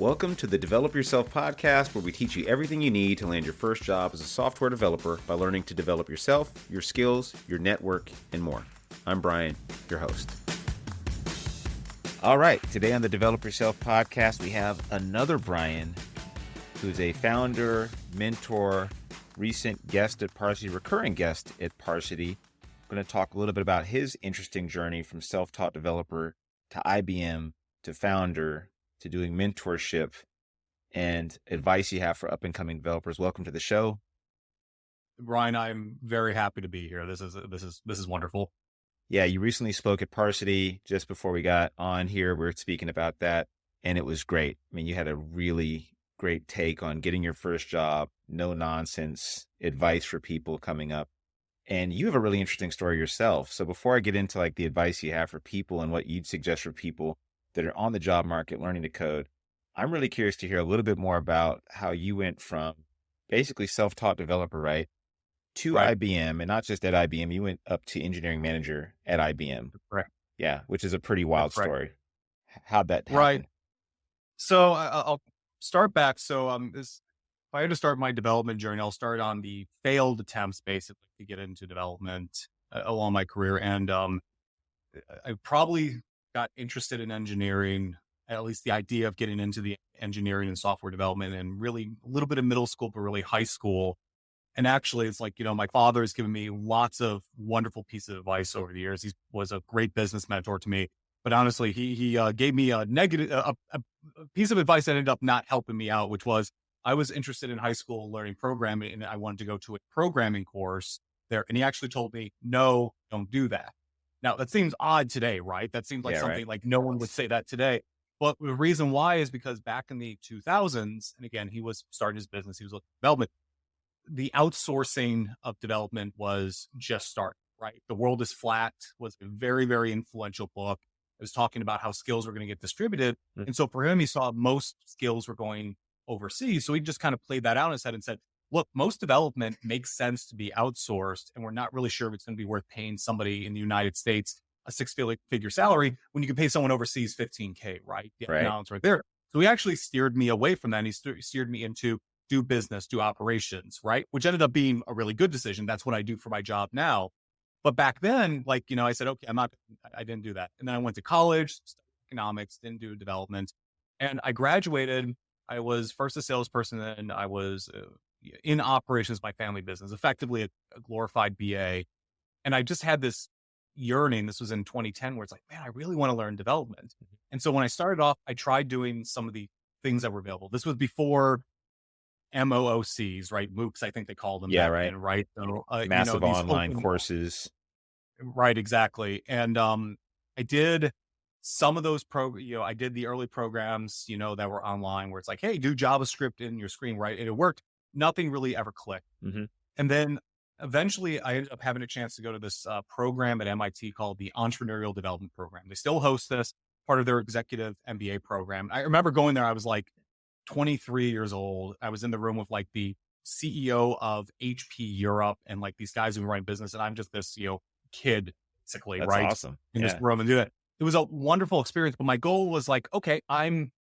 Welcome to the Develop Yourself podcast, where we teach you everything you need to land your first job as a software developer by learning to develop yourself, your skills, your network, and more. I'm Brian, your host. All right, today on the Develop Yourself podcast, we have another Brian, who's a founder, mentor, recent guest at Parsity, recurring guest at Parsity. I'm going to talk a little bit about his interesting journey from self-taught developer to IBM to founder to doing mentorship and advice you have for up-and-coming developers. Welcome to the show. Brian, I'm very happy to be here. This is wonderful. Yeah, you recently spoke at Parsity just before we got on here. We were speaking about that, and it was great. I mean, you had a really great take on getting your first job, no nonsense advice for people coming up. And you have a really interesting story yourself. So before I get into like the advice you have for people and what you'd suggest for people that are on the job market learning to code, I'm really curious to hear a little bit more about how you went from basically self-taught developer, right, to IBM, and not just at IBM, you went up to engineering manager at IBM. Right. Yeah, which is a pretty wild story. How'd that happen? Right. So I'll start back. So if I had to start my development journey, I'll start on the failed attempts basically to get into development along my career. And I probably got interested in engineering, at least the idea of getting into the engineering and software development, and really a little bit of middle school, but really high school. And actually, it's like, my father has given me lots of wonderful pieces of advice over the years. He was a great business mentor to me, but honestly, he gave me a piece of advice that ended up not helping me out, which was I was interested in high school learning programming, and I wanted to go to a programming course there. And he actually told me, no, don't do that. Now, that seems odd today, right? That seems like something like no one would say that today. But the reason why is because back in the 2000s, and again, he was starting his business, he was looking at development, the outsourcing of development was just starting, right? The World is Flat was a very, very influential book. It was talking about how skills were going to get distributed. Mm-hmm. And so for him, he saw most skills were going overseas. So he just kind of played that out in his head and said, look, most development makes sense to be outsourced, and we're not really sure if it's going to be worth paying somebody in the United States a six-figure salary when you can pay someone overseas $15K, right? The economics right there. So he actually steered me away from that. And he steered me into do business, do operations, right? Which ended up being a really good decision. That's what I do for my job now. But back then, I said, okay, I didn't do that. And then I went to college, studied economics, didn't do development. And I graduated. I was first a salesperson, and I was in operations, my family business, effectively a glorified BA. And I just had this yearning. This was in 2010, where it's like, man, I really want to learn development. And so when I started off, I tried doing some of the things that were available. This was before MOOCs, right? MOOCs, I think they called them. Yeah, right. Then, right. So, massive online courses. Right, exactly. And I did some of those I did the early programs, that were online, where it's like, hey, do JavaScript in your screen, right? And it worked. Nothing really ever clicked. Mm-hmm. And then eventually I ended up having a chance to go to this program at MIT called the Entrepreneurial Development Program. They still host this, part of their executive MBA program. I remember going there. I was like 23 years old. I was in the room with like the CEO of HP Europe and like these guys who were running business. And I'm just this, kid, basically. That's right? Awesome. In this room and do it. It was a wonderful experience. But my goal was like, okay, I'm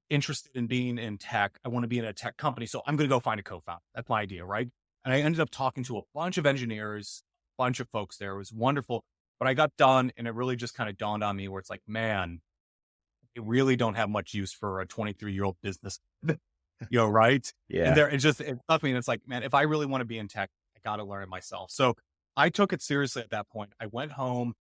interested in being in tech. I want to be in a tech company. So I'm going to go find a co-founder. That's my idea. Right. And I ended up talking to a bunch of engineers, a bunch of folks there. It was wonderful. But I got done, and it really just kind of dawned on me where it's like, man, I really don't have much use for a 23-year-old business, right? Yeah. And it left me, and it's like, man, if I really want to be in tech, I got to learn it myself. So I took it seriously at that point. I went home,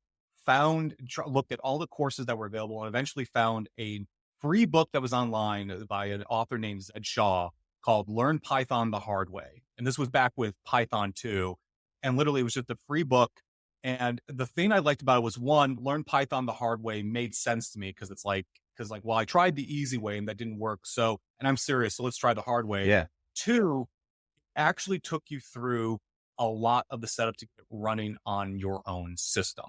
looked at all the courses that were available, and eventually found a free book that was online by an author named Zed Shaw called Learn Python the Hard Way. And this was back with Python 2. And literally it was just a free book. And the thing I liked about it was, one, Learn Python the Hard Way made sense to me because well, I tried the easy way and that didn't work. So, and I'm serious, so let's try the hard way. Yeah. 2, actually took you through a lot of the setup to get running on your own system.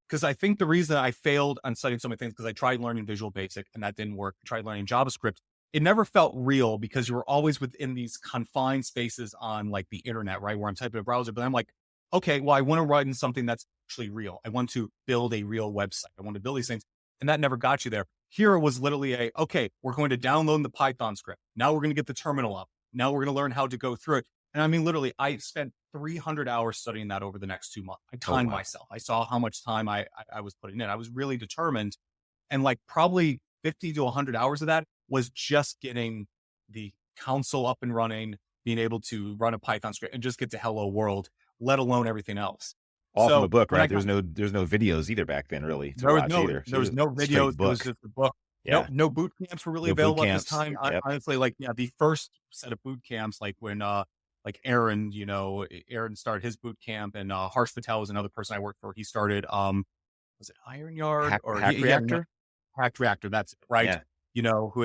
Because I think the reason I failed on studying so many things, because I tried learning Visual Basic and that didn't work. I tried learning JavaScript. It never felt real because you were always within these confined spaces on like the internet, right? Where I'm typing a browser, but I'm like, okay, well, I want to run something that's actually real. I want to build a real website. I want to build these things. And that never got you there. Here it was literally okay, we're going to download the Python script. Now we're going to get the terminal up. Now we're going to learn how to go through it. And I mean, literally, I spent 300 hours studying that over the next 2 months. I Oh, timed wow. myself. I saw how much time I was putting in. I was really determined. And like probably 50 to 100 hours of that was just getting the console up and running, being able to run a Python script and just get to hello world, let alone everything else. All from a So book, when I right? got There's no videos either back then, really, to there was watch no either. there was So no straight videos. It was book. just a book. Yeah. No boot camps were really No boot available at this camps. time. Yep. Honestly, like the first set of boot camps, like when like Aaron, Aaron started his boot camp, and Harsh Patel was another person I worked for. He started was it Iron Yard or Hack yeah, Reactor. Hacked Reactor. That's it, right. Yeah.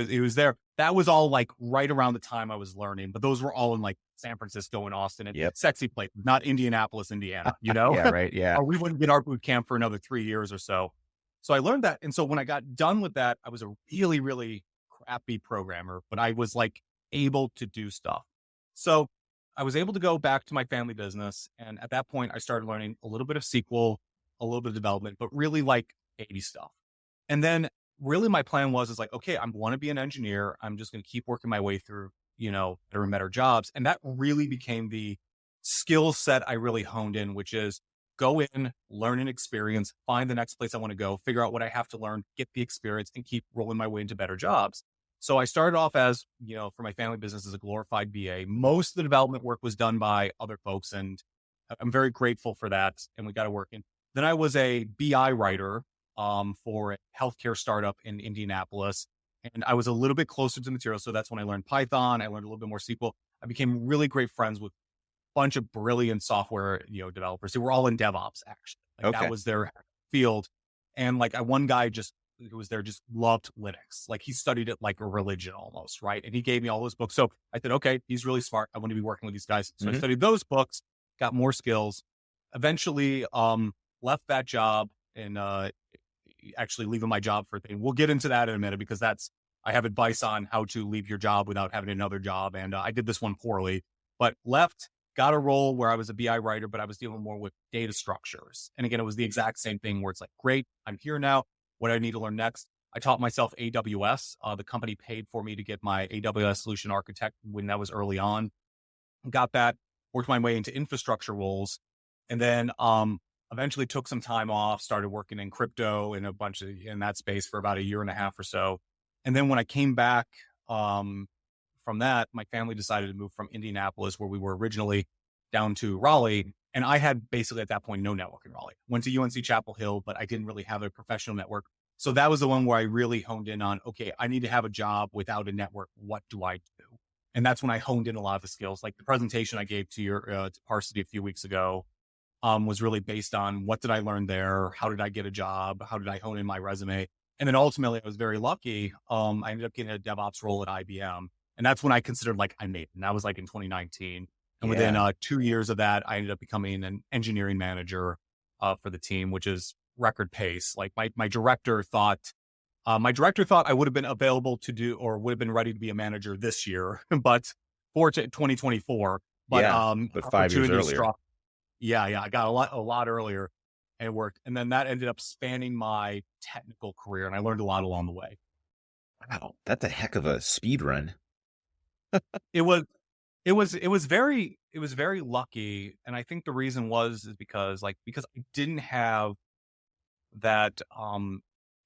He was there. That was all like right around the time I was learning, but those were all in like San Francisco and Austin and Yep. sexy places, not Indianapolis, Indiana, Yeah. Right. Yeah. or we wouldn't get our boot camp for another 3 years or so. So I learned that. And so when I got done with that, I was a really, really crappy programmer, but I was like able to do stuff. So I was able to go back to my family business. And at that point, I started learning a little bit of SQL, a little bit of development, but really like 80 stuff. And then really my plan is like, okay, I want to be an engineer. I'm just going to keep working my way through, better and better jobs. And that really became the skill set I really honed in, which is go in, learn an experience, find the next place I want to go, figure out what I have to learn, get the experience, and keep rolling my way into better jobs. So I started off as, for my family business as a glorified BA. Most of the development work was done by other folks, and I'm very grateful for that. And we got to work in. Then I was a BI writer for a healthcare startup in Indianapolis. And I was a little bit closer to the material. So that's when I learned Python. I learned a little bit more SQL. I became really great friends with bunch of brilliant software, developers who were all in DevOps, actually. Like that Okay. was their field. And like one guy who was there just loved Linux. Like he studied it like a religion almost, right? And he gave me all those books. So I said, okay, he's really smart. I want to be working with these guys. So I studied those books, got more skills, eventually left that job and actually leaving my job for a thing. We'll get into that in a minute because I have advice on how to leave your job without having another job. And I did this one poorly, but left, got a role where I was a BI writer, but I was dealing more with data structures. And again, it was the exact same thing where it's like, great, I'm here now. What do I need to learn next? I taught myself AWS. The company paid for me to get my AWS solution architect when that was early on. Got that, worked my way into infrastructure roles, and then eventually took some time off, started working in crypto and in that space for about a year and a half or so. And then when I came back from that, my family decided to move from Indianapolis, where we were originally, down to Raleigh. And I had basically at that point no network in Raleigh. Went to UNC Chapel Hill, but I didn't really have a professional network. So that was the one where I really honed in on, okay, I need to have a job without a network. What do I do? And that's when I honed in a lot of the skills. Like the presentation I gave to to Parsity a few weeks ago was really based on what did I learn there? How did I get a job? How did I hone in my resume? And then ultimately, I was very lucky. I ended up getting a DevOps role at IBM. And that's when I considered like I made it. And that was like in 2019. And within 2 years of that, I ended up becoming an engineering manager for the team, which is record pace. Like my director thought I would have been available to do or would have been ready to be a manager this year, but for 2024. But but 5 years opportunity earlier. struck. Yeah, I got a lot earlier and it worked. And then that ended up spanning my technical career, and I learned a lot along the way. Wow, that's a heck of a speed run. It was very lucky. And I think the reason is because I didn't have that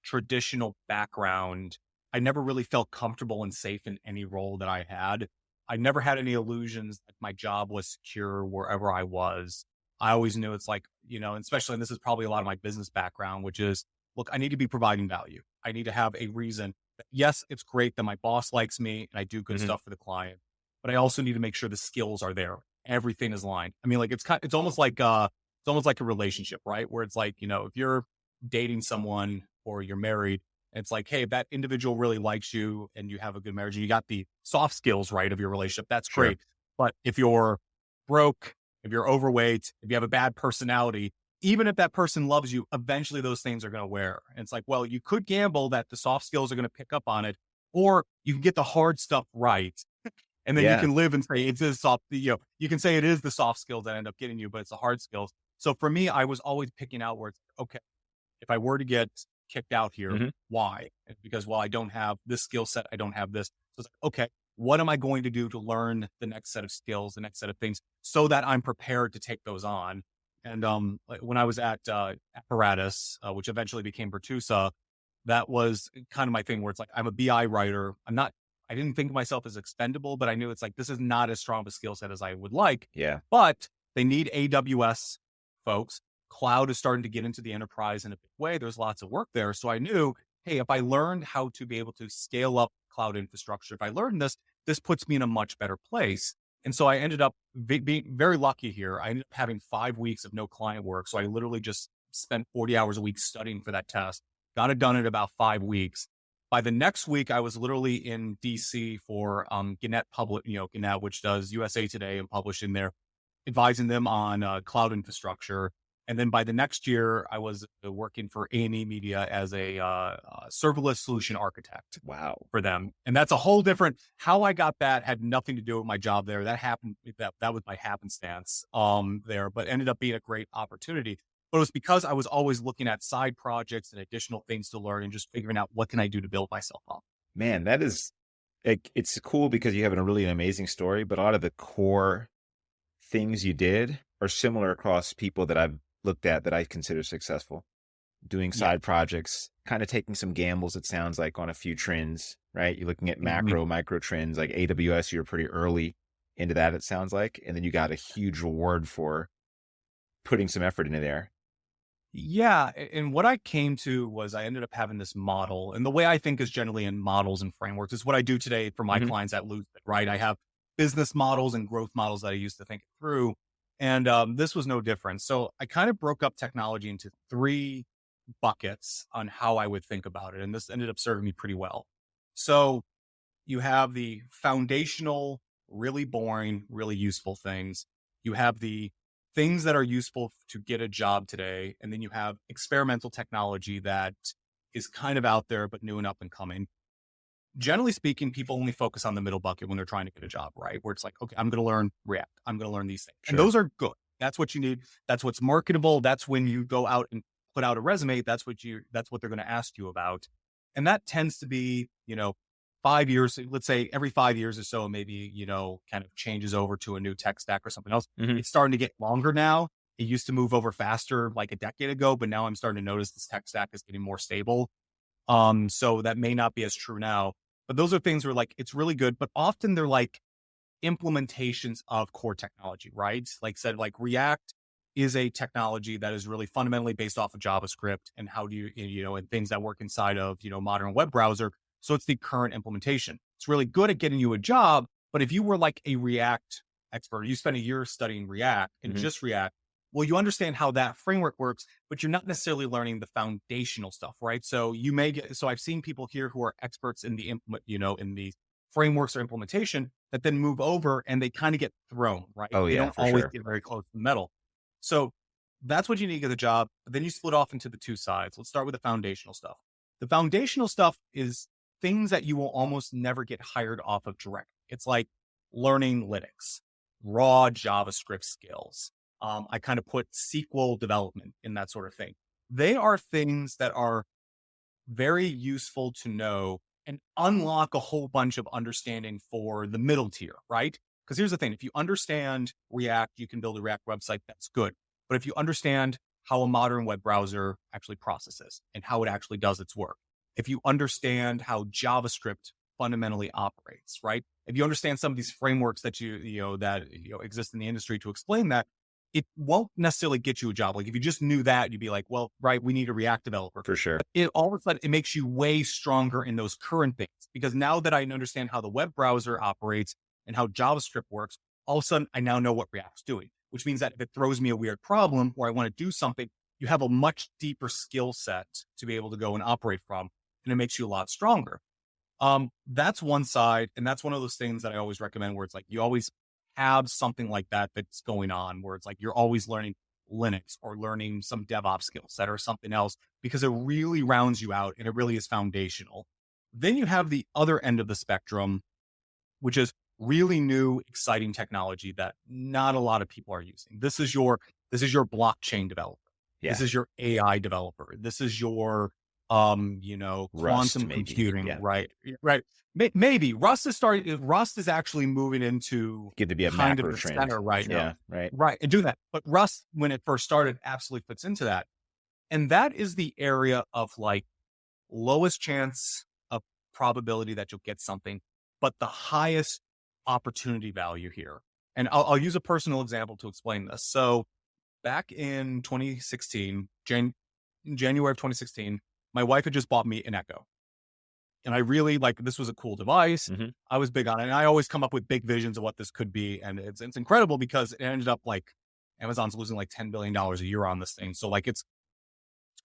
traditional background. I never really felt comfortable and safe in any role that I had. I never had any illusions that my job was secure wherever I was. I always knew it's like, and especially, and this is probably a lot of my business background, which is, look, I need to be providing value. I need to have a reason that, yes, it's great that my boss likes me and I do good stuff for the client, but I also need to make sure the skills are there. Everything is aligned. I mean, like it's almost like a relationship, right? Where it's like, if you're dating someone or you're married, it's like, hey, if that individual really likes you and you have a good marriage and you got the soft skills right of your relationship, that's Sure. great. But if you're broke, if you're overweight, if you have a bad personality, even if that person loves you, eventually those things are going to wear. And it's like, well, you could gamble that the soft skills are going to pick up on it, or you can get the hard stuff right. And then you can live and say it's this soft, you can say it is the soft skills that end up getting you, but it's the hard skills. So for me, I was always picking out where it's okay, if I were to get kicked out here. Hmm. Why? Because, well, I don't have this skill set. I don't have this. So it's like, okay, what am I going to do to learn the next set of skills, the next set of things so that I'm prepared to take those on? And like when I was at Apparatus, which eventually became Bertusa, that was kind of my thing where it's like, I'm a BI writer. I didn't think of myself as expendable, but I knew it's like, this is not as strong of a skill set as I would like, Yeah. but they need AWS folks. Cloud is starting to get into the enterprise in a big way. There's lots of work there. So I knew, hey, if I learned how to be able to scale up cloud infrastructure, if I learned this puts me in a much better place. And so I ended up being very lucky here. I ended up having 5 weeks of no client work. So I literally just spent 40 hours a week studying for that test, got it done in about 5 weeks. By the next week, I was literally in DC for Gannett Public, Gannett, which does USA Today and publishing there, advising them on cloud infrastructure. And then by the next year, I was working for A&E Media as a serverless solution architect Wow. for them. And that's a whole different, how I got that had nothing to do with my job there. That happened, that was my happenstance there, but ended up being a great opportunity. But it was because I was always looking at side projects and additional things to learn and just figuring out what can I do to build myself up. Man, that is, it's cool because you have a really amazing story, but a lot of the core things you did are similar across people that I've looked at that I consider successful. Doing Yeah. side projects, kind of taking some gambles, it sounds like, on a few trends, right? You're looking at macro, micro trends like AWS, you're pretty early into that, it sounds like. And then you got a huge reward for putting some effort into there. Yeah. And what I came to was I ended up having this model. And the way I think is generally in models and frameworks is what I do today for my Mhm. clients at Lucid, right? I have business models and growth models that I used to think through. And this was no different. So I kind of broke up technology into three buckets on how I would think about it. And this ended up serving me pretty well. So you have the foundational, really boring, really useful things. You have the things that are useful to get a job today. And then you have experimental technology that is kind of out there, but new and up and coming. Generally speaking, people only focus on the middle bucket when they're trying to get a job, right? Where it's like, okay, I'm going to learn React. I'm going to learn these things. And Sure. those are good. That's what you need. That's what's marketable. That's when you go out and put out a resume. That's what they're going to ask you about. And that tends to be, 5 years, let's say every 5 years or so, maybe, kind of changes over to a new tech stack or something else. Mhm. It's starting to get longer now. It used to move over faster like a decade ago, but now I'm starting to notice this tech stack is getting more stable. So that may not be as true now, but those are things where like, it's really good, but often they're like implementations of core technology, right? Like said, like React is a technology that is really fundamentally based off of JavaScript and how do and things that work inside of, modern web browser. So it's the current implementation. It's really good at getting you a job. But if you were like a React expert, you spent a year studying React and Mhm. just React, well, you understand how that framework works, but you're not necessarily learning the foundational stuff, right? So I've seen people here who are experts in the implement, in the frameworks or implementation that then move over and they kind of get thrown, right? Oh They yeah, don't for always sure. get very close to the metal. So that's what you need to get a job. But then you split off into the two sides. Let's start with the foundational stuff. The foundational stuff is things that you will almost never get hired off of direct. It's like learning Linux, raw JavaScript skills. I kind of put SQL development in that sort of thing. They are things that are very useful to know and unlock a whole bunch of understanding for the middle tier, right? Because here's the thing, if you understand React, you can build a React website, that's good. But if you understand how a modern web browser actually processes and how it actually does its work, if you understand how JavaScript fundamentally operates, right? If you understand some of these frameworks that exist in the industry to explain that, it won't necessarily get you a job. Like if you just knew that, you'd be like, well, right, we need a React developer. For sure. It all of a sudden, it makes you way stronger in those current things because now that I understand how the web browser operates and how JavaScript works, all of a sudden I now know what React's doing, which means that if it throws me a weird problem or I want to do something, you have a much deeper skill set to be able to go and operate from, and it makes you a lot stronger. That's one side. And that's one of those things that I always recommend where it's like, you always have something like that that's going on where it's like, you're always learning Linux or learning some DevOps skills that or something else because it really rounds you out and it really is foundational. Then you have the other end of the spectrum, which is really new, exciting technology that not a lot of people are using. This is your blockchain developer. Yeah. This is your AI developer. This is your Rust, quantum maybe. computing, Yeah. right? Right. Maybe Rust is actually moving into Get to be a kind of macro the trend. center right now. Yeah. Right. Right. And doing that. But Rust, when it first started, absolutely fits into that. And that is the area of like lowest chance of probability that you'll get something, but the highest opportunity value here. And I'll use a personal example to explain this. So back in 2016, January of 2016, my wife had just bought me an Echo. And I really like, this was a cool device. Mm-hmm. I was big on it. And I always come up with big visions of what this could be. And it's incredible because it ended up like Amazon's losing like $10 billion a year on this thing. So like, it's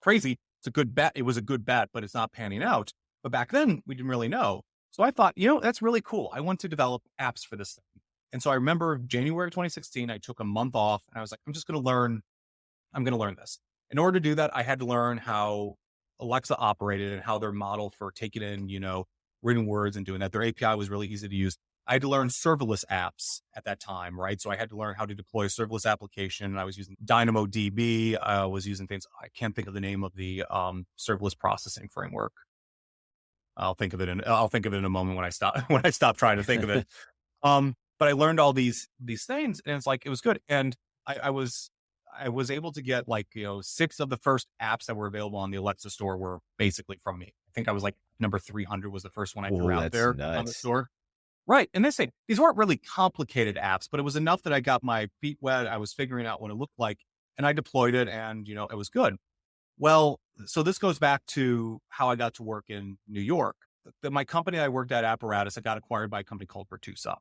crazy. It's a good bet. It was a good bet, but it's not panning out. But back then we didn't really know. So I thought, that's really cool. I want to develop apps for this thing. And so I remember January 2016, I took a month off and I was like, I'm going to learn this. In order to do that, I had to learn how Alexa operated and how their model for taking in, written words and doing that. Their API was really easy to use. I had to learn serverless apps at that time, right? So I had to learn how to deploy a serverless application. I was using DynamoDB. I was using things. I can't think of the name of the serverless processing framework. I'll think of it in a moment when I stop trying to think of it. But I learned all these things, and it's like it was good. And I was able to get like 6 of the first apps that were available on the Alexa store were basically from me. I think I was like number 300 was the first one I threw out there on the store. Right. And these weren't really complicated apps, but it was enough that I got my feet wet. I was figuring out what it looked like and I deployed it and, it was good. Well, so this goes back to how I got to work in New York. My company I worked at, Apparatus, I got acquired by a company called Virtusa.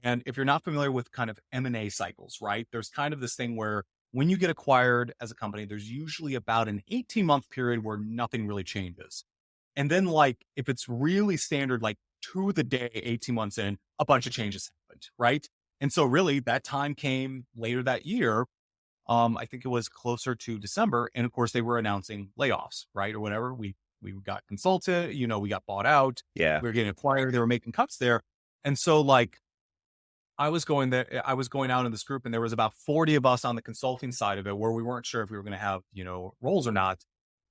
And if you're not familiar with kind of M&A cycles, right, there's kind of this thing where when you get acquired as a company, there's usually about an 18-month period where nothing really changes. And then like, if it's really standard, like to the day, 18 months in, a bunch of changes happened, right? And so really that time came later that year. I think it was closer to December. And of course they were announcing layoffs, right? Or whatever. We got consulted, we got bought out. Yeah. We were getting acquired. They were making cuts there. And so like, I was going out in this group and there was about 40 of us on the consulting side of it where we weren't sure if we were going to have, roles or not.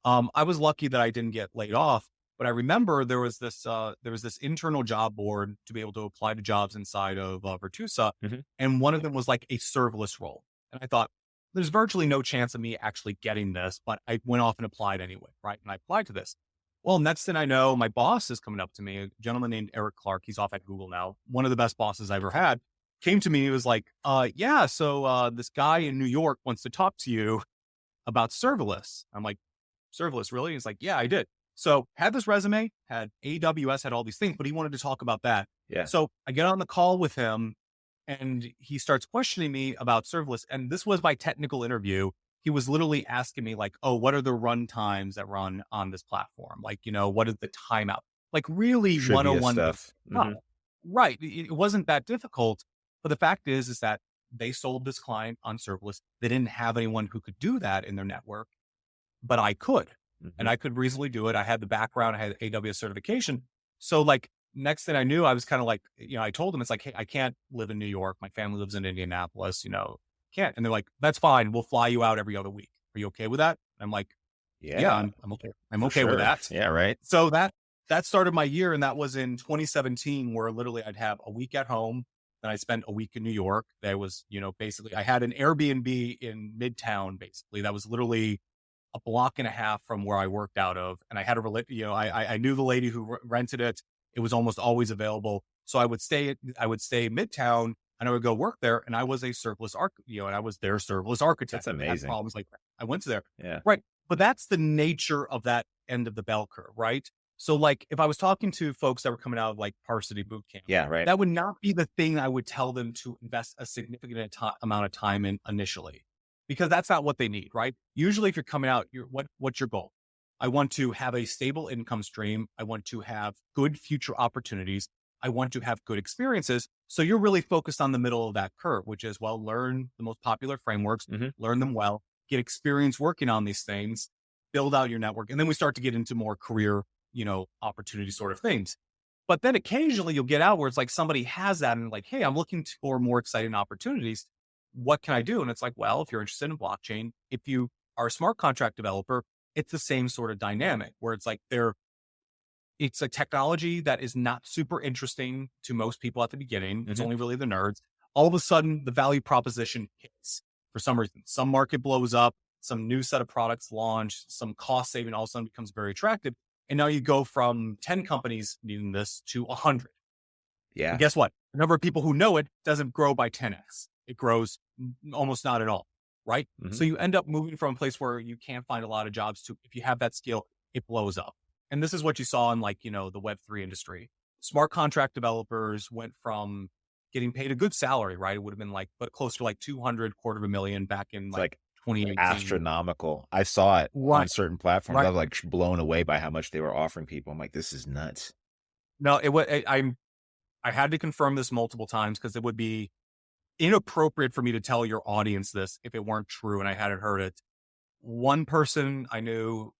I was lucky that I didn't get laid off, but I remember there was this internal job board to be able to apply to jobs inside of Virtusa. Mm-hmm. And one of them was like a serverless role. And I thought there's virtually no chance of me actually getting this, but I went off and applied anyway. Right. And I applied to this. Well, next thing I know, my boss is coming up to me, a gentleman named Eric Clark. He's off at Google now. One of the best bosses I ever had. Came to me, he was like, so this guy in New York wants to talk to you about serverless. I'm like, serverless, really? He's like, yeah, I did. So had this resume, had AWS, had all these things, but he wanted to talk about that. Yeah. So I get on the call with him and he starts questioning me about serverless. And this was my technical interview. He was literally asking me like, oh, what are the run times that run on this platform? Like, what is the timeout? Like really Trivia 101 stuff. Mm-hmm. Right. It wasn't that difficult. But the fact is that they sold this client on serverless. They didn't have anyone who could do that in their network, but I could, and I could reasonably do it. I had the background, I had AWS certification. So like next thing I knew, I was kind of like, I told them it's like, hey, I can't live in New York. My family lives in Indianapolis, can't. And they're like, that's fine. We'll fly you out every other week. Are you okay with that? I'm like, yeah, I'm okay. I'm okay with that. Yeah. Right. So that started my year. And that was in 2017 where literally I'd have a week at home. Then I spent a week in New York. That was, basically I had an Airbnb in Midtown, basically. That was literally a block and a half from where I worked out of. And I had I knew the lady who rented it. It was almost always available. So I would stay Midtown and I would go work there. And I was a serverless and I was their serverless architect. That's amazing. Problems like that. I went to there. Yeah. Right. But that's the nature of that end of the bell curve, right? So like if I was talking to folks that were coming out of like Parsity bootcamp, yeah, right, that would not be the thing I would tell them to invest a significant amount of time in initially, because that's not what they need, right? Usually if you're coming out, what's your goal? I want to have a stable income stream. I want to have good future opportunities. I want to have good experiences. So you're really focused on the middle of that curve, which is, well, learn the most popular frameworks, learn them well, get experience working on these things, build out your network. And then we start to get into more career opportunity sort of things. But then occasionally you'll get out where it's like somebody has that and like, hey, I'm looking for more exciting opportunities. What can I do? And it's like, well, if you're interested in blockchain, if you are a smart contract developer, it's the same sort of dynamic where it's like it's a technology that is not super interesting to most people at the beginning. It's Hmm. only really the nerds. All of a sudden, the value proposition hits for some reason. Some market blows up, some new set of products launch, some cost saving all of a sudden becomes very attractive. And now you go from 10 companies needing this to 100. And Yeah. guess what? The number of people who know it doesn't grow by 10x. It grows almost not at all, right? Hmm. So you end up moving from a place where you can't find a lot of jobs to, if you have that skill, it blows up. And this is what you saw in like, the Web3 industry. Smart contract developers went from getting paid a good salary, right? It would have been like, but closer to like 200, quarter of a million back in It's like like 2018. astronomical. I saw it Right, on certain platforms. I right. was like blown away by how much they were offering people. I'm like, this is nuts. No, it was, I had to confirm this multiple times because it would be inappropriate for me to tell your audience this if it weren't true and I hadn't heard it. One person I knew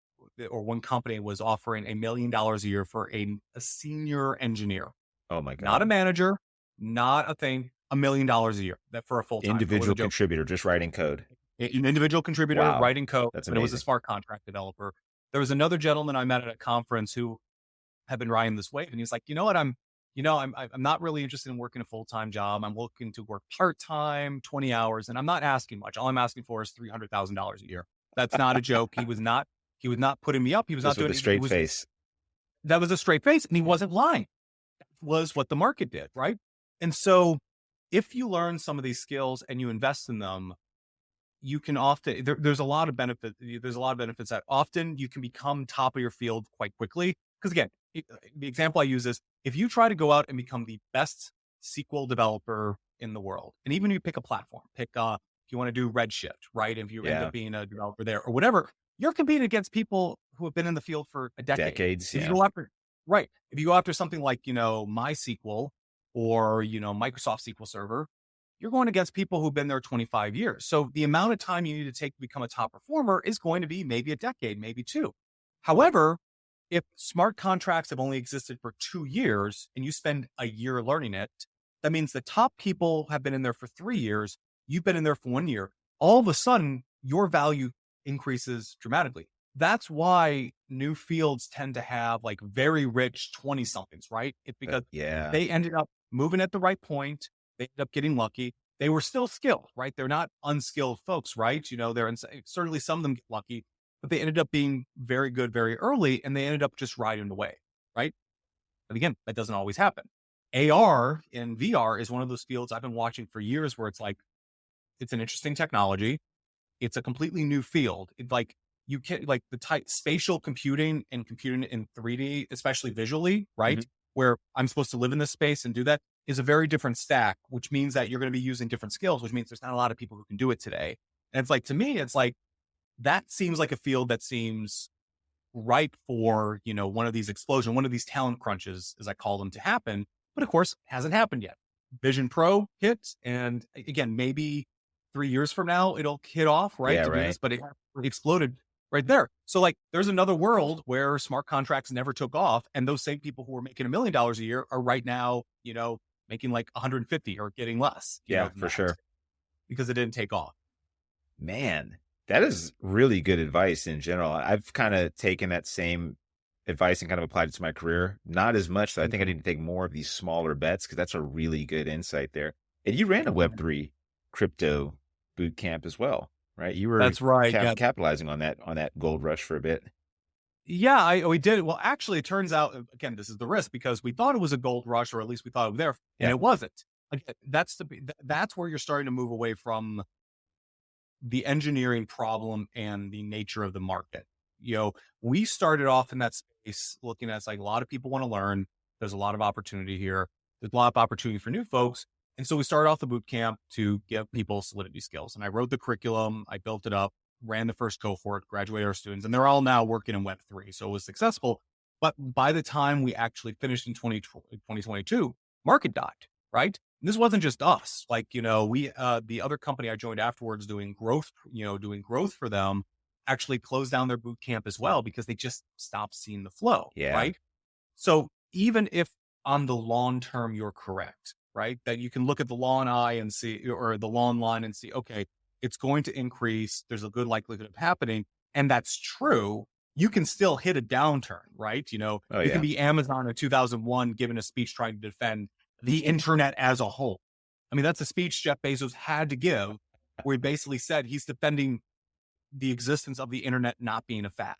or one company was offering $1 million a year for a senior engineer, Oh my not a God. manager, not a thing, $1 million a year that for a full time. It was a Individual joke. contributor, just writing code. An individual contributor Wow. writing code, That's but it was a amazing. smart contract developer. There was another gentleman I met at a conference who had been riding this wave, and he was like, "You know what? I'm not really interested in working a full time job. I'm looking to work part time, 20 hours, and I'm not asking much. All I'm asking for is $300,000 a year." That's not a joke. He was not putting me up. He was not Just with doing a it. It straight was face. that was a straight face, and he wasn't lying. That was what the market did, right? And so, if you learn some of these skills and you invest in them, you can often there's a lot of benefit. There's a lot of benefits that often you can become top of your field quite quickly. Because again, the example I use is if you try to go out and become the best SQL developer in the world, and even if you pick a platform, if you want to do Redshift, right? If you end Yeah. up being a developer there or whatever, you're competing against people who have been in the field for a decade. Decades. If you Yeah. go after right, if you go after something like MySQL or Microsoft SQL Server, you're going against people who've been there 25 years. So the amount of time you need to take to become a top performer is going to be maybe a decade, maybe two. However, if smart contracts have only existed for 2 years and you spend a year learning it, that means the top people have been in there for 3 years. You've been in there for 1 year. All of a sudden, your value increases dramatically. That's why new fields tend to have like very rich 20 somethings, right? It's because Yeah. they ended up moving at the right point. They ended up getting lucky. They were still skilled, right? They're not unskilled folks, right? Certainly some of them get lucky, but they ended up being very good very early and they ended up just riding the wave, right? But again, that doesn't always happen. AR and VR is one of those fields I've been watching for years where it's like, it's an interesting technology. It's a completely new field. It, like you can like the type spatial computing and computing in 3D, especially visually, right? Hmm. Where I'm supposed to live in this space and do that is a very different stack, which means that you're going to be using different skills, which means there's not a lot of people who can do it today. And it's like, to me, it's like, that seems like a field that seems ripe for, one of these one of these talent crunches, as I call them, to happen. But of course, hasn't happened yet. Vision Pro hit. And again, maybe 3 years from now, it'll hit off, right, Yeah. to do Right. this, but it exploded right there. So like, there's another world where smart contracts never took off. And those same people who were making $1 million a year are right now, making like 150 or getting less, Yeah, than for that sure. because it didn't take off. Man, that is really good advice in general. I've kind of taken that same advice and kind of applied it to my career. Not as much. So I think I Mhm. need to take more of these smaller bets because that's a really good insight there. And you ran a Web3 crypto boot camp as well, right? You were That's right. Yeah. capitalizing on that gold rush for a bit. Yeah, we did. Well, actually, it turns out, again, this is the risk because we thought it was a gold rush, or at least we thought it was there, and Yeah. it wasn't. That's where you're starting to move away from the engineering problem and the nature of the market. We started off in that space looking at it's like a lot of people want to learn. There's a lot of opportunity here. There's a lot of opportunity for new folks. And so we started off the boot camp to give people solidity skills. And I wrote the curriculum, I built it up, ran the first cohort, graduated our students, and they're all now working in Web3. So it was successful. But by the time we actually finished in 2022, market died, right? And this wasn't just us. Like, the other company I joined afterwards doing growth for them actually closed down their boot camp as well because they just stopped seeing the flow, Yeah. right? So even if on the long term you're correct, right? That you can look at the long eye and see, or the long line and see, okay, it's going to increase. There's a good likelihood of happening. and that's true, you can still hit a downturn, right? Oh You can yeah. be Amazon in 2001 giving a speech trying to defend the internet as a whole. I mean, that's a speech Jeff Bezos had to give where he basically said he's defending the existence of the internet not being a fad,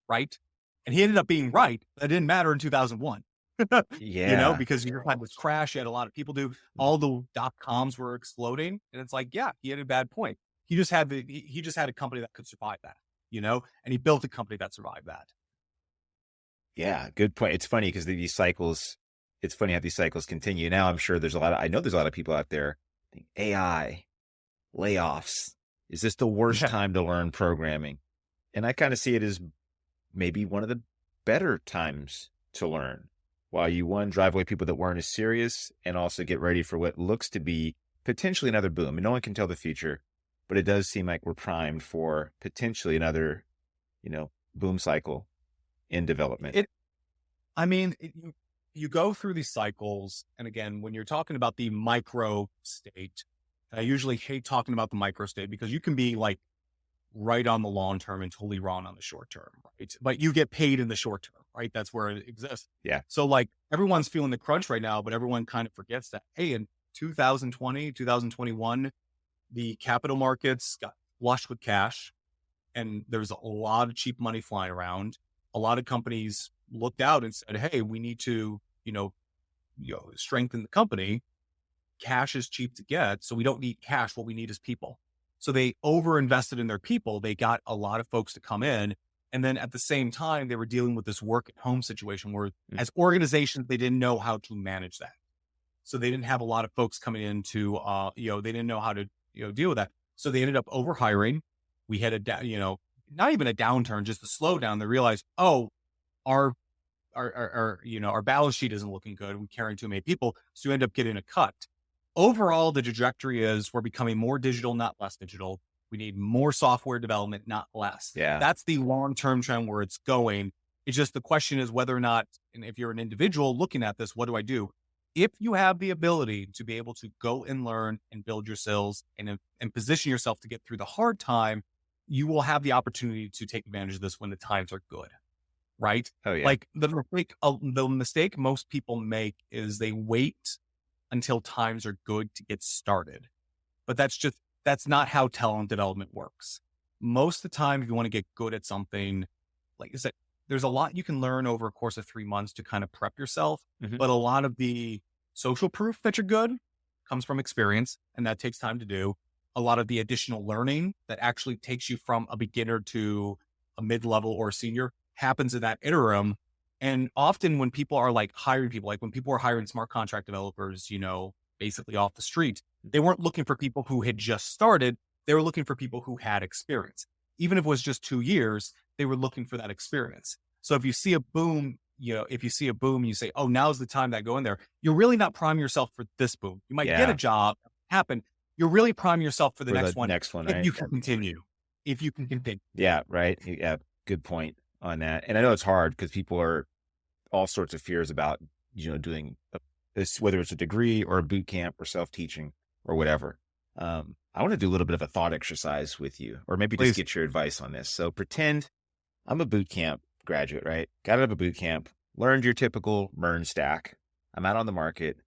right? And he ended up being right. That didn't matter in 2001, Yeah. because you had this crash. You had a lot of people do all the .coms were exploding. And it's like, yeah, he had a bad point. He just had a company that could survive that, and he built a company that survived that. Yeah, good point. It's funny because these cycles, it's funny how these cycles continue. Now I'm sure I know there's a lot of people out there think AI, layoffs. Is this the worst Yeah. time to learn programming? And I kind of see it as maybe one of the better times to learn. While you, one, drive away people that weren't as serious and also get ready for what looks to be potentially another boom. And no one can tell the future, but it does seem like we're primed for potentially another, boom cycle in development. You go through these cycles. And again, when you're talking about the micro state, and I usually hate talking about the micro state because you can be like right on the long term and totally wrong on the short term, right? But you get paid in the short term, right? That's where it exists. Yeah. So like everyone's feeling the crunch right now, but everyone kind of forgets that, hey, in 2020, 2021, the capital markets got flushed with cash and there's a lot of cheap money flying around. A lot of companies looked out and said, hey, we need to, strengthen the company. Cash is cheap to get, so we don't need cash. What we need is people. So they over invested in their people. They got a lot of folks to come in. And then at the same time, they were dealing with this work at home situation where as organizations, they didn't know how to manage that. So they didn't have a lot of folks coming in to, they didn't know how to, deal with that. So they ended up overhiring. We had not even a downturn, just a slowdown. They realized, oh, our balance sheet isn't looking good. We're carrying too many people. So you end up getting a cut. Overall, the trajectory is we're becoming more digital, not less digital. We need more software development, not less. Yeah. That's the long-term trend where it's going. It's just the question is whether or not, and if you're an individual looking at this, what do I do? If you have the ability to be able to go and learn and build your skills and position yourself to get through the hard time, you will have the opportunity to take advantage of this when the times are good, right? Oh yeah. Like the mistake most people make is they wait until times are good to get started. But that's not how talent development works. Most of the time, if you want to get good at something, like I said, there's a lot you can learn over a course of 3 months to kind of prep yourself. Mhm. But a lot of the social proof that you're good comes from experience, and that takes time to do. A lot of the additional learning that actually takes you from a beginner to a mid-level or a senior happens in that interim. And often when people are like hiring people, like when people are hiring smart contract developers, basically off the street, they weren't looking for people who had just started. They were looking for people who had experience. Even if it was just 2 years, they were looking for that experience. So if you see a boom, you say, oh, now's the time that I go in there. You're really not priming yourself for this boom. You might get a job happen. You're really priming yourself for the next one. Next one, if right? you can continue. If you can continue. Yeah, right. Yeah, good point on that. And I know it's hard because people are all sorts of fears about, doing this, whether it's a degree or a boot camp or self-teaching or whatever. I want to do a little bit of a thought exercise with you, or maybe Please. just get your advice on this. So pretend I'm a boot camp graduate, right? Got out of a boot camp, learned your typical MERN stack. I'm out on the market.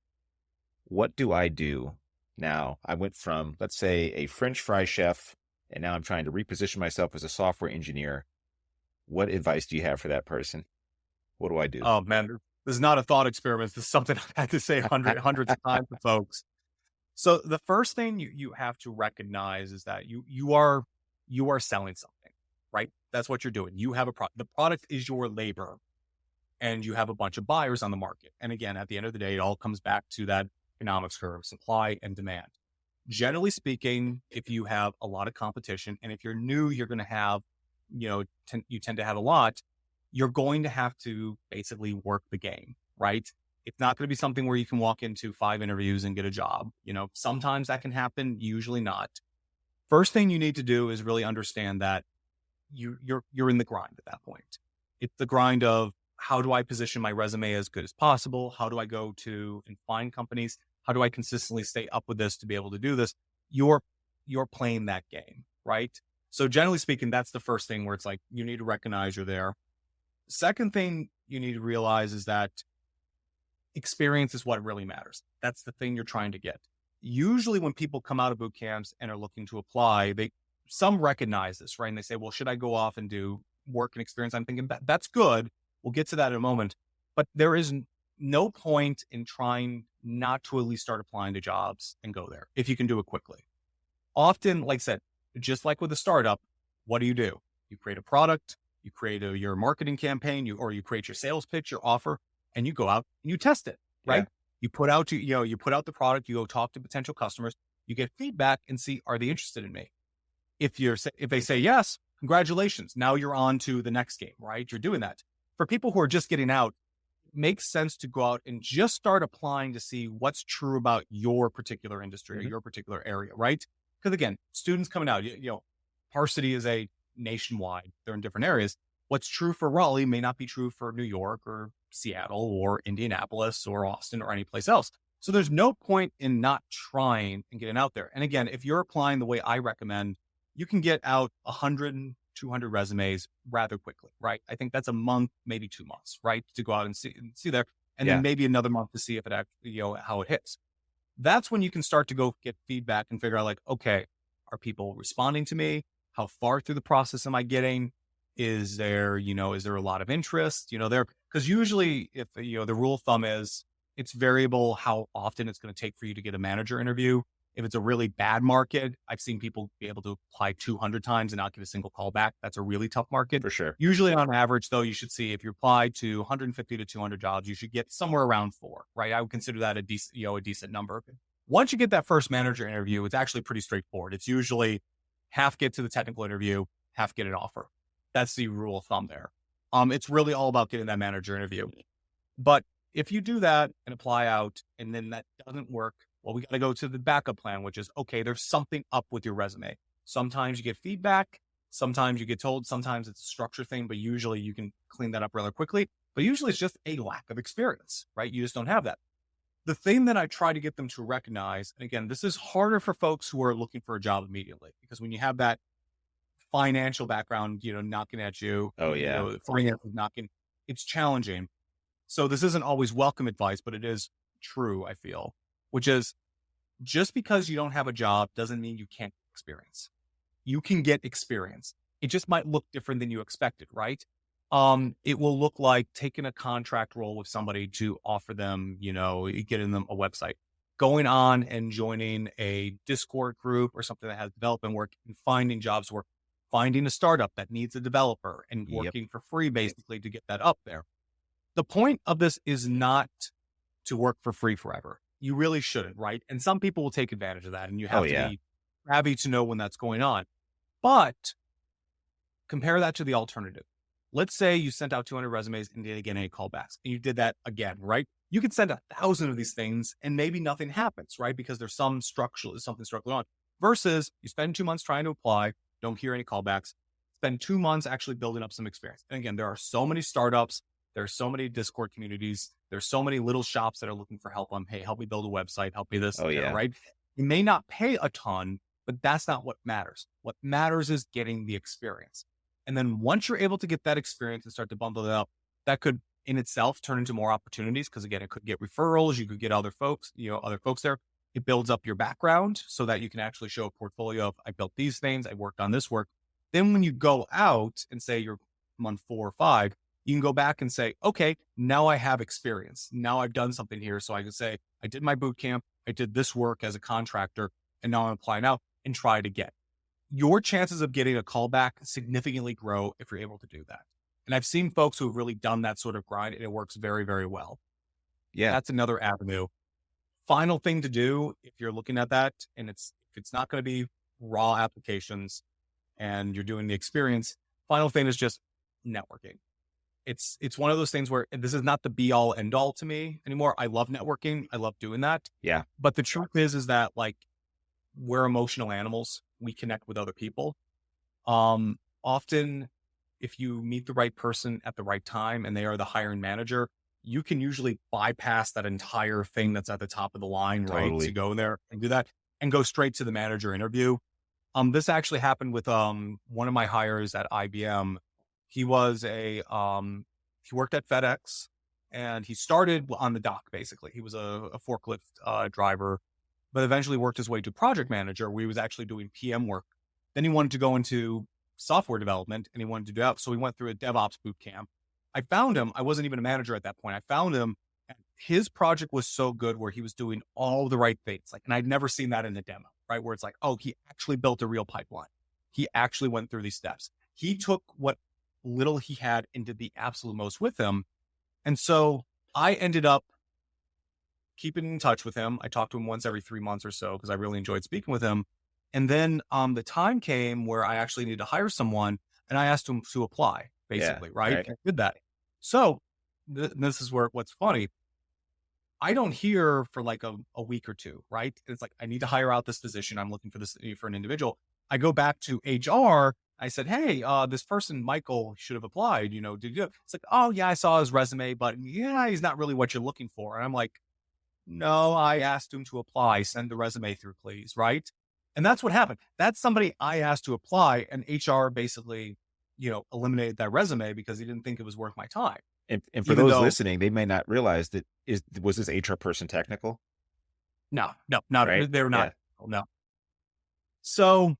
What do I do now? I went from, let's say, a French fry chef, and now I'm trying to reposition myself as a software engineer. What advice do you have for that person? What do I do? Oh man, this is not a thought experiment. This is something I've had to say hundreds of times to folks. So the first thing you have to recognize is that you are selling something, right? That's what you're doing. You have a product. The product is your labor, and you have a bunch of buyers on the market. And again, at the end of the day, it all comes back to that economics curve, supply and demand. Generally speaking, if you have a lot of competition, and if you're new, you're going to have, you tend to have a lot. You're going to have to basically work the game, right? It's not going to be something where you can walk into 5 interviews and get a job. Sometimes that can happen, usually not. First thing you need to do is really understand that you're in the grind at that point. It's the grind of how do I position my resume as good as possible? How do I go to and find companies? How do I consistently stay up with this to be able to do this? You're playing that game, right? So generally speaking, that's the first thing where it's like, you need to recognize you're there. Second thing you need to realize is that experience is what really matters. That's the thing you're trying to get. Usually when people come out of boot camps and are looking to apply, some recognize this, right? And they say, well, should I go off and do work and experience? I'm thinking that's good. We'll get to that in a moment. But there is no point in trying not to at least start applying to jobs and go there if you can do it quickly. Often, like I said, just like with a startup, what do? You create a product, you create your marketing campaign, you create your sales pitch, your offer, and you go out and you test it, right? Yeah. You put out, you put out the product, you go talk to potential customers, you get feedback and see, are they interested in me? If they say yes, congratulations. Now you're on to the next game, right? You're doing that. For people who are just getting out, it makes sense to go out and just start applying to see what's true about your particular industry or your particular area, right? Because again, students coming out, Parsity is a nationwide, they're in different areas. What's true for Raleigh may not be true for New York or Seattle or Indianapolis or Austin or any place else. So there's no point in not trying and getting out there. And again, if you're applying the way I recommend, you can get out 100 and 200 resumes rather quickly, right? I think that's a month, maybe 2 months, right? To go out and see there. And then maybe another month to see if it actually, how it hits. That's when you can start to go get feedback and figure out like, okay, are people responding to me? How far through the process am I getting? Is there a lot of interest, because usually if, the rule of thumb is it's variable how often it's going to take for you to get a manager interview. If it's a really bad market, I've seen people be able to apply 200 times and not get a single call back. That's a really tough market. For sure. Usually on average though, you should see if you apply to 150 to 200 jobs, you should get somewhere around 4, right? I would consider that a decent number. Once you get that first manager interview, it's actually pretty straightforward. It's usually half get to the technical interview, half get an offer. That's the rule of thumb there. It's really all about getting that manager interview. But if you do that and apply out and then that doesn't work, well, we got to go to the backup plan, which is, okay, there's something up with your resume. Sometimes you get feedback. Sometimes you get told, sometimes it's a structure thing, but usually you can clean that up rather quickly. But usually it's just a lack of experience, right? You just don't have that. The thing that I try to get them to recognize, and again, this is harder for folks who are looking for a job immediately, because when you have that financial background, knocking at you, finances knocking, it's challenging. So this isn't always welcome advice, but it is true, I feel, which is just because you don't have a job doesn't mean you can't get experience. You can get experience. It just might look different than you expected, right? It will look like taking a contract role with somebody to offer them, getting them a website, going on and joining a Discord group or something that has development work and finding jobs work, finding a startup that needs a developer and working for free basically to get that up there. The point of this is not to work for free forever. You really shouldn't, right? And some people will take advantage of that and you have to be savvy to know when that's going on. But compare that to the alternative. Let's say you sent out 200 resumes and didn't get any callbacks, and you did that again, right? You could send 1,000 of these things and maybe nothing happens, right? Because there's something structural on. Versus you spend 2 months trying to apply, don't hear any callbacks, spend 2 months actually building up some experience. And again, there are so many startups, there's so many Discord communities, there's so many little shops that are looking for help on, hey, help me build a website, help me this, right? You may not pay a ton, but that's not what matters. What matters is getting the experience. And then once you're able to get that experience and start to bundle it up, that could in itself turn into more opportunities. Because again, it could get referrals. You could get other folks there. It builds up your background so that you can actually show a portfolio of, I built these things, I worked on this work. Then when you go out and say you're month 4 or 5, you can go back and say, okay, now I have experience. Now I've done something here. So I can say, I did my boot camp. I did this work as a contractor, and now I'm applying out and try it again. Your chances of getting a callback significantly grow if you're able to do that. And I've seen folks who have really done that sort of grind, and it works very, very well. Yeah. That's another avenue. Final thing to do if you're looking at that, and if it's not going to be raw applications and you're doing the experience, final thing is just networking. It's one of those things where this is not the be all end all to me anymore. I love networking. I love doing that. Yeah. But the truth is that like we're emotional animals. We connect with other people. Often if you meet the right person at the right time and they are the hiring manager, you can usually bypass that entire thing that's at the top of the line, right? Totally. To go there and do that and go straight to the manager interview. This actually happened with one of my hires at IBM. He was he worked at FedEx, and he started on the dock basically. He was a forklift driver, but eventually worked his way to project manager, where he was actually doing PM work. Then he wanted to go into software development, and he wanted to do that. So he went through a DevOps boot camp. I found him. I wasn't even a manager at that point. I found him. And his project was so good where he was doing all the right things. Like, and I'd never seen that in a demo, right? Where it's like, oh, he actually built a real pipeline. He actually went through these steps. He took what little he had and did the absolute most with him. And so I ended up keeping in touch with him. I talked to him once every 3 months or so because I really enjoyed speaking with him. And then the time came where I actually needed to hire someone, and I asked him to apply, Yeah. basically, right? Right. And I did that. So this is where what's funny. I don't hear for like a week or two, right? It's like, I need to hire out this position. I'm looking for this for an individual. I go back to HR. I said, hey, this person, Michael, should have applied. Did you? It's like, oh yeah, I saw his resume, but yeah, he's not really what you're looking for. And I'm like, no, I asked him to apply. Send the resume through, please. Right. And that's what happened. That's somebody I asked to apply, and HR basically, eliminated that resume because he didn't think it was worth my time. And for Even those though, listening, they may not realize that was this HR person technical, no, not, right? they're Yeah. not. No. So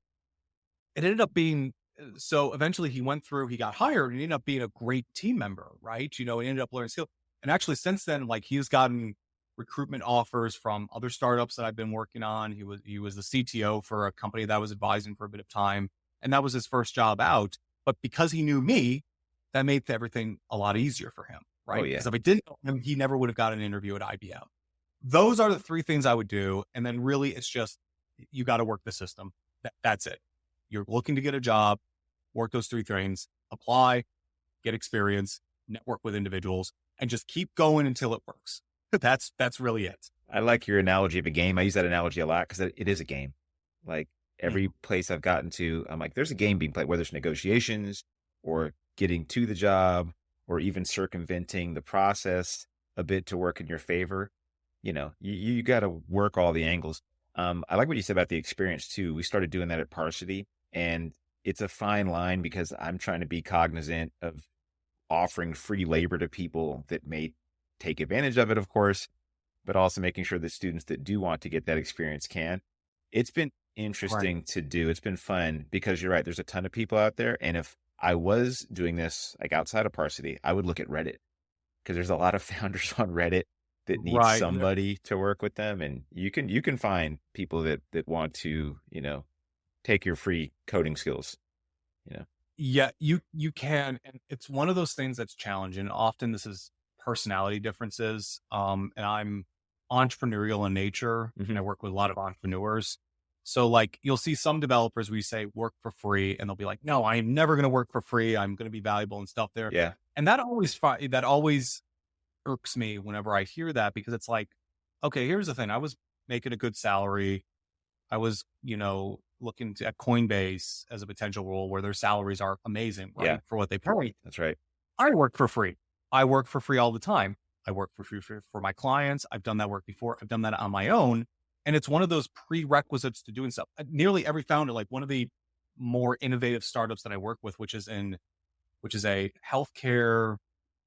it ended up being, so eventually he went through, he got hired, and he ended up being a great team member, right? He ended up learning skill. And actually since then, like, he's gotten recruitment offers from other startups that I've been working on. He was the CTO for a company that I was advising for a bit of time. And that was his first job out. But because he knew me, that made everything a lot easier for him, Oh right? yeah. Because if I didn't know him, he never would have got an interview at IBM. Those are the three things I would do. And then really it's just, you got to work the system. That's it. You're looking to get a job, work those three things, apply, get experience, network with individuals, and just keep going until it works. That's really it. I like your analogy of a game. I use that analogy a lot because it is a game. Like Mm. every place I've gotten to, I'm like, there's a game being played, whether it's negotiations or getting to the job or even circumventing the process a bit to work in your favor. You got to work all the angles. I like what you said about the experience too. We started doing that at Parsity, and it's a fine line because I'm trying to be cognizant of offering free labor to people that may take advantage of it, of course, but also making sure that students that do want to get that experience can. It's been Right. interesting to do. It's been fun because you're right. There's a ton of people out there. And if I was doing this like outside of Parsity, I would look at Reddit because there's a lot of founders on Reddit that need Right. somebody to work with them. And you can find people that want to, take your free coding skills, you know? Yeah, you can. And it's one of those things that's challenging. Often this is personality differences. And I'm entrepreneurial in nature, and Hmm. I work with a lot of entrepreneurs. So like, you'll see some developers, we say work for free, and they'll be like, no, I'm never going to work for free. I'm going to be valuable and stuff there. Yeah. And that always irks me whenever I hear that, because it's like, okay, here's the thing. I was making a good salary. I was, looking at Coinbase as a potential role where their salaries are amazing, Yeah. right? For what they pay. That's right. I work for free. I work for free all the time. I work for free for my clients. I've done that work before. I've done that on my own. And it's one of those prerequisites to doing stuff. Nearly every founder, like one of the more innovative startups that I work with, which is a healthcare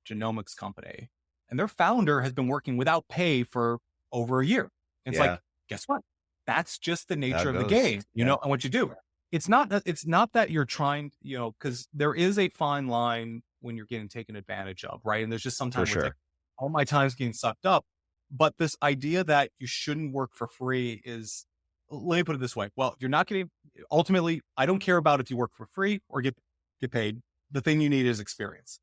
genomics company. And their founder has been working without pay for over a year. And it's Yeah. like, guess what? That's just the How nature it of the goes. game, Yeah. and what you do. It's not that you're trying, because there is a fine line when you're getting taken advantage of, right? And there's just For sometimes where it's like, sure. all my time's getting sucked up. But this idea that you shouldn't work for free is, let me put it this way. Well, you're not getting, ultimately, I don't care about if you work for free or get paid. The thing you need is experience,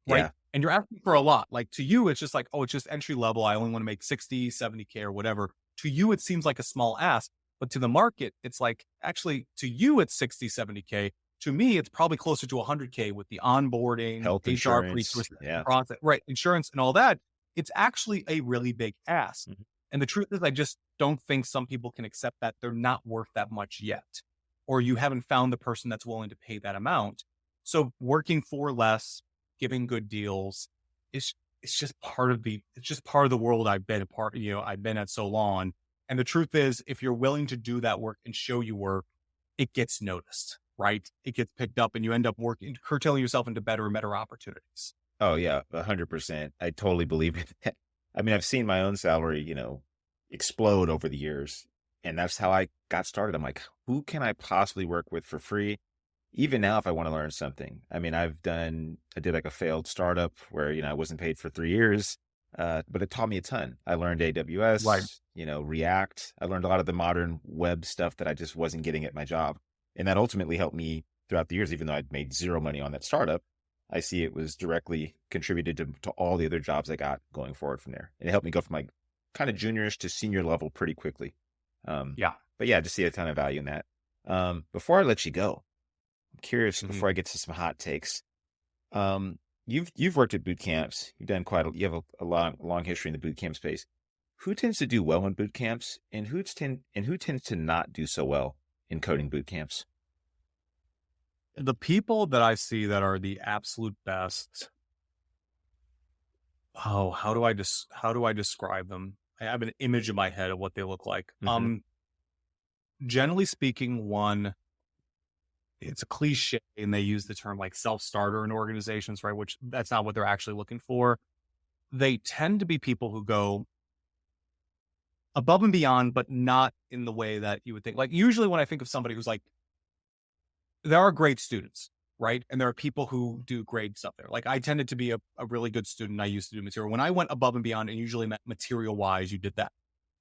right? Yeah. And you're asking for a lot. Like, to you, it's just like, oh, it's just entry level. I only want to make 60, 70K or whatever. To you, it seems like a small ask, but to the market, it's like, actually, to you, it's 60, 70K. To me, it's probably closer to 100K with the onboarding, Health HR insurance. resources, Yeah. process, right? Insurance and all that. It's actually a really big ask. Mhm. And the truth is, I just don't think some people can accept that they're not worth that much yet, or you haven't found the person that's willing to pay that amount. So working for less, giving good deals, is it's just part of the world I've been a part, I've been at so long. And the truth is, if you're willing to do that work and show you work, it gets noticed, right? It gets picked up and you end up curtailing yourself into better and better opportunities. Oh yeah, 100%. I totally believe in that. I mean, I've seen my own salary, explode over the years, and that's how I got started. I'm like, who can I possibly work with for free? Even now, if I want to learn something. I mean, I did like a failed startup where, I wasn't paid for 3 years, but it taught me a ton. I learned Right. AWS, React. I learned a lot of the modern web stuff that I just wasn't getting at my job. And that ultimately helped me throughout the years, even though I'd made zero money on that startup. I see it was directly contributed to all the other jobs I got going forward from there. And it helped me go from like kind of juniorish to senior level pretty quickly. Yeah. But yeah, just see a ton of value in that. Before I let you go, I'm curious, before I get to some hot takes, you've worked at boot camps. You have a long history in the boot camp space. Who tends to do well in boot camps, and who tends to not do so well in coding boot camps? The people that I see that are the absolute best. Oh, how do I describe them? I have an image in my head of what they look like. Generally speaking, one, it's a cliche and they use the term like self-starter in organizations, right? Which that's not what they're actually looking for. They tend to be people who go above and beyond, but not in the way that you would think. Like usually when I think of somebody who's like, there are great students, right? And there are people who do great stuff there. Like I tended to be a really good student. I used to do material. When I went above and beyond, and usually meant material wise, you did that.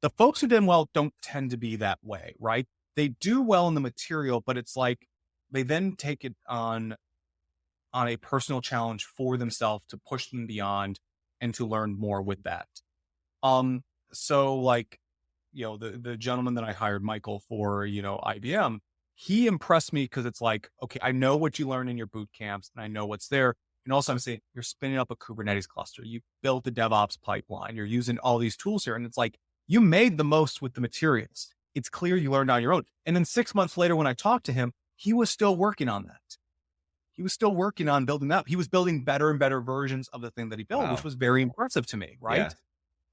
The folks who did well don't tend to be that way, right? They do well in the material, but it's like they then take it on a personal challenge for themselves to push them beyond and to learn more with that. So like, the gentleman that I hired, Michael, for, IBM, he impressed me because it's like, okay, I know what you learn in your boot camps and I know what's there. And also I'm saying you're spinning up a Kubernetes cluster. You built the DevOps pipeline. You're using all these tools here. And it's like, you made the most with the materials. It's clear you learned on your own. And then 6 months later, when I talked to him, he was still working on that. He was still working on building that. He was building better and better versions of the thing that he built, which was very impressive to me. Right. Yeah.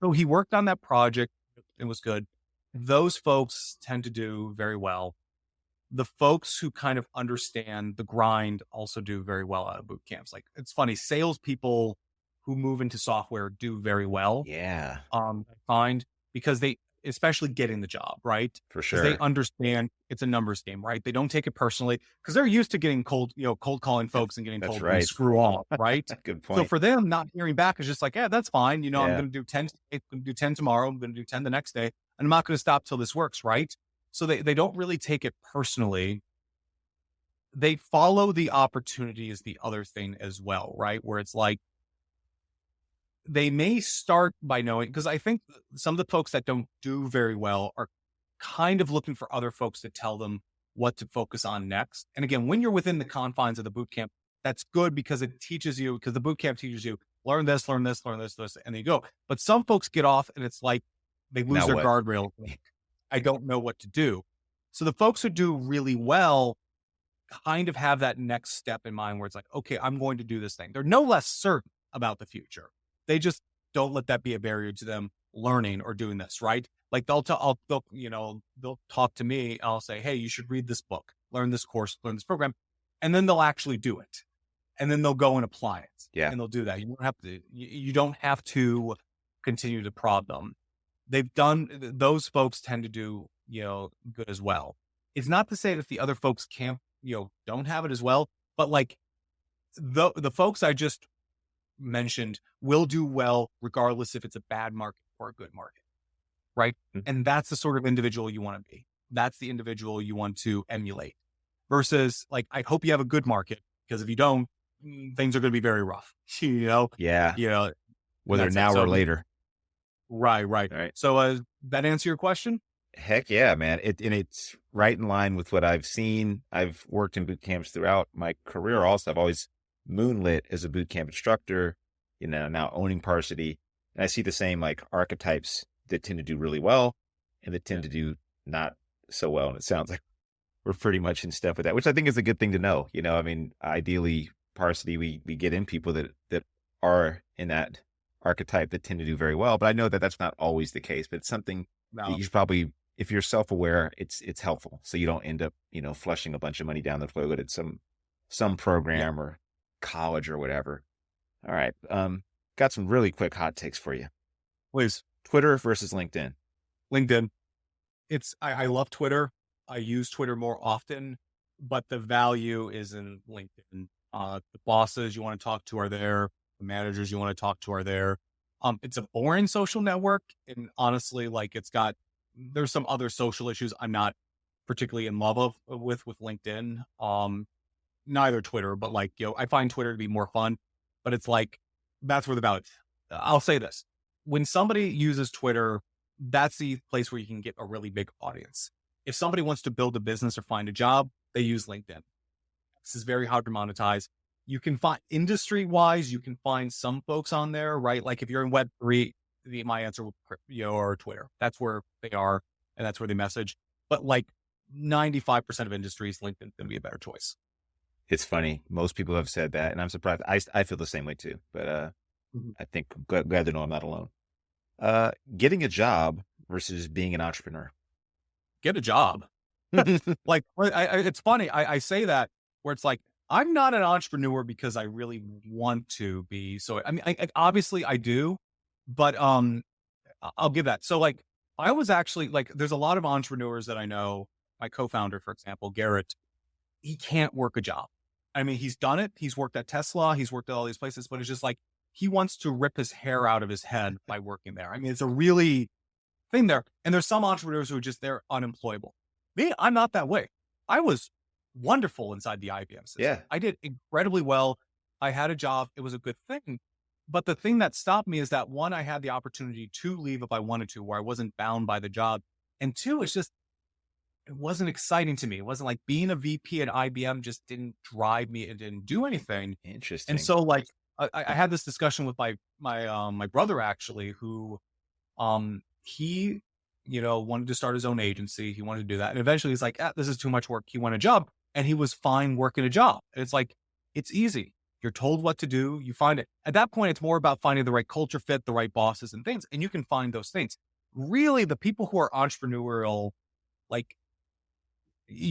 So he worked on that project. It was good. Those folks tend to do very well. The folks who kind of understand the grind also do very well out of boot camps. Like it's funny, salespeople who move into software do very well. Yeah. I find because they, especially getting the job, right? For Because they sure. understand it's a numbers game, right? They don't take it personally because they're used to getting cold calling folks and getting That's told right. to screw off, right? Good So point. for them, not hearing back is just like, yeah, that's fine. I'm Yeah. going to do 10, I'm going to do 10 tomorrow. I'm going to do 10 the next day. And I'm not going to stop till this works, right? So they don't really take it personally. They follow the opportunity is the other thing as well, right? Where it's like, they may start by knowing, because I think some of the folks that don't do very well are kind of looking for other folks to tell them what to focus on next. And again, when you're within the confines of the boot camp, that's good because it teaches you, because the boot camp teaches you, learn this, learn this, learn this, this, and they go. But some folks get off and it's like they lose Now their what? guardrail. I don't know what to do. So the folks who do really well kind of have that next step in mind where it's like, okay, I'm going to do this thing. They're no less certain about the future. They just don't let that be a barrier to them learning or doing this, right? Like they'll talk to me. I'll say, hey, you should read this book, learn this course, learn this program. And then they'll actually do it. And then they'll go and apply it. Yeah. And they'll do that. You don't have to continue to prod them. Those folks tend to do, good as well. It's not to say that the other folks can't, don't have it as well, but like the folks I just mentioned will do well regardless if it's a bad market or a good market, right? Mm-hmm. And that's the sort of individual you want to be. That's the individual you want to emulate versus like, I hope you have a good market because if you don't, things are going to be very rough, Yeah. Whether now or later. Right. So that answer your question? Heck yeah, man. It's right in line with what I've seen. I've worked in boot camps throughout my career. Also, I've always moonlit as a boot camp instructor, now owning Parsity. And I see the same like archetypes that tend to do really well and that tend to do not so well. And it sounds like we're pretty much in step with that, which I think is a good thing to know. I mean, ideally, Parsity, we get in people that are in that archetype that tend to do very well. But I know that that's not always the case, but it's something that you should probably if you're self-aware, it's helpful. So you don't end up, flushing a bunch of money down the toilet at some Yeah, program or college or whatever. All right. Got some really quick hot takes for you. please. Twitter versus LinkedIn. LinkedIn. I love Twitter. I use Twitter more often, but the value is in LinkedIn. The bosses you want to talk to are there. The managers you want to talk to are there. It's a boring social network. And honestly, like there's some other social issues I'm not particularly in love with LinkedIn. Neither Twitter, but like, I find Twitter to be more fun, but it's like, that's where the value. I'll say this. When somebody uses Twitter, that's the place where you can get a really big audience. If somebody wants to build a business or find a job, they use LinkedIn. This is very hard to monetize. You can find industry wise, you can find some folks on there, right? Like if you're in Web3, my answer would or Twitter. That's where they are and that's where they message. But like 95% of industries, LinkedIn is going to be a better choice. It's funny. Most people have said that, and I'm surprised. I feel the same way too. But Mhm. I think glad to know I'm not alone. Getting a job versus being an entrepreneur. Get a job. Like it's funny. I say that where it's like, I'm not an entrepreneur because I really want to be. So, I mean, obviously I do, but, I'll give that. So like, I was actually like, there's a lot of entrepreneurs that I know, my co-founder, for example, Garrett, he can't work a job. I mean, he's done it. He's worked at Tesla. He's worked at all these places, but it's just like, he wants to rip his hair out of his head by working there. I mean, it's a really thing there. And there's some entrepreneurs who are just, they're unemployable. Me, I'm not that way. I was wonderful inside the IBM system. Yeah, I did incredibly well. I had a job. It was a good thing. But the thing that stopped me is that one, I had the opportunity to leave if I wanted to, where I wasn't bound by the job. And two, it's just, it wasn't exciting to me. It wasn't like being a VP at IBM just didn't drive me. It didn't do anything. And interesting. so like, I had this discussion with my brother actually, who he, wanted to start his own agency. He wanted to do that. And eventually he's like, this is too much work. He wanted a job and he was fine working a job. And it's like, it's easy. You're told what to do. You find it. At that point, it's more about finding the right culture fit, the right bosses and things. And you can find those things. Really, the people who are entrepreneurial, like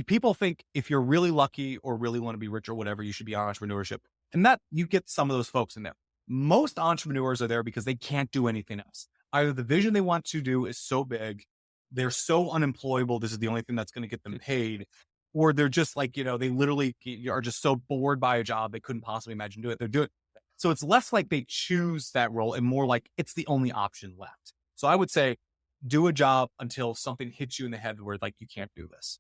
people think if you're really lucky or really want to be rich or whatever, you should be on entrepreneurship. And that you get some of those folks in there. Most entrepreneurs are there because they can't do anything else. Either the vision they want to do is so big, they're so unemployable, this is the only thing that's going to get them paid, or they're just like, they literally are just so bored by a job they couldn't possibly imagine doing it. They're doing it. So it's less like they choose that role and more like it's the only option left. So I would say do a job until something hits you in the head where like you can't do this.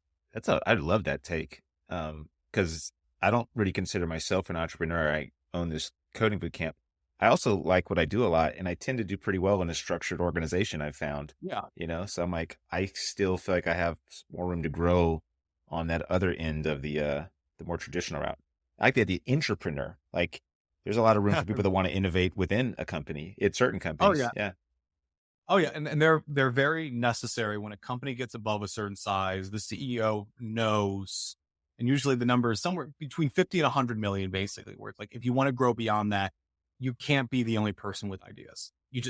I love that take. Because I don't really consider myself an entrepreneur. I own this coding boot camp. I also like what I do a lot, and I tend to do pretty well in a structured organization, I've found. Yeah. So I'm like, I still feel like I have more room to grow on that other end of the more traditional route. I like the entrepreneur. Like, there's a lot of room for people that want to innovate within a company. It's certain Oh companies. yeah. Yeah. Oh yeah, and they're very necessary when a company gets above a certain size. The CEO knows, and usually the number is somewhere between 50 and 100 million, basically. Where it's like if you want to grow beyond that, you can't be the only person with ideas. You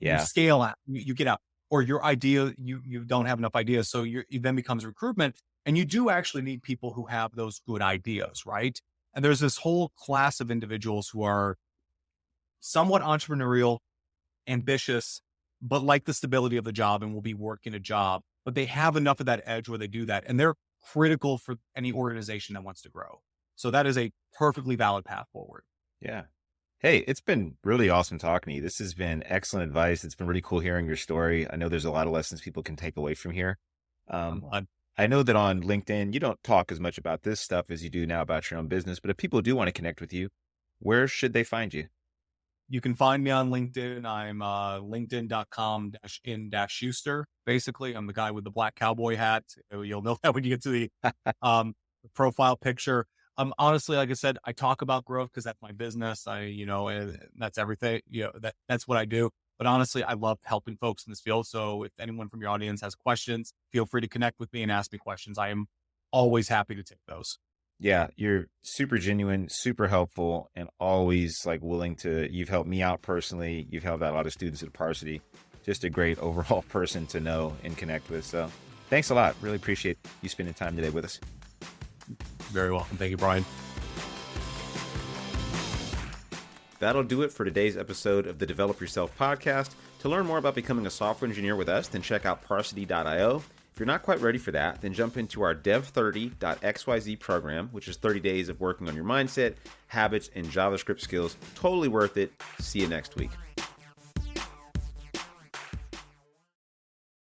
Yeah. scale out, you get out, or your idea you don't have enough ideas, so it then becomes recruitment, and you do actually need people who have those good ideas, right? And there's this whole class of individuals who are somewhat entrepreneurial, ambitious, but like the stability of the job and will be working a job, but they have enough of that edge where they do that. And they're critical for any organization that wants to grow. So that is a perfectly valid path forward. Yeah. Hey, it's been really awesome talking to you. This has been excellent advice. It's been really cool hearing your story. I know there's a lot of lessons people can take away from here. I'm Um, glad. I know that on LinkedIn, you don't talk as much about this stuff as you do now about your own business, but if people do want to connect with you, where should they find you? You can find me on LinkedIn. I'm linkedin.com-in-Schuster. Basically, I'm the guy with the black cowboy hat. You'll know that when you get to the profile picture. Honestly, like I said, I talk about growth because that's my business. That's everything. That's what I do. But honestly, I love helping folks in this field. So if anyone from your audience has questions, feel free to connect with me and ask me questions. I am always happy to take those. Yeah, you're super genuine, super helpful, and always like willing to. You've helped me out personally. You've helped out a lot of students at Parsity. Just a great overall person to know and connect with. So Thanks a lot. Really appreciate you spending time today with us. Very welcome. Thank you, Brian. That'll do it for today's episode of the Develop Yourself podcast. To learn more about becoming a software engineer with us, then check out parsity.io. If you're not quite ready for that, then jump into our dev30.xyz program, which is 30 days of working on your mindset, habits, and JavaScript skills. Totally worth it. See you next week.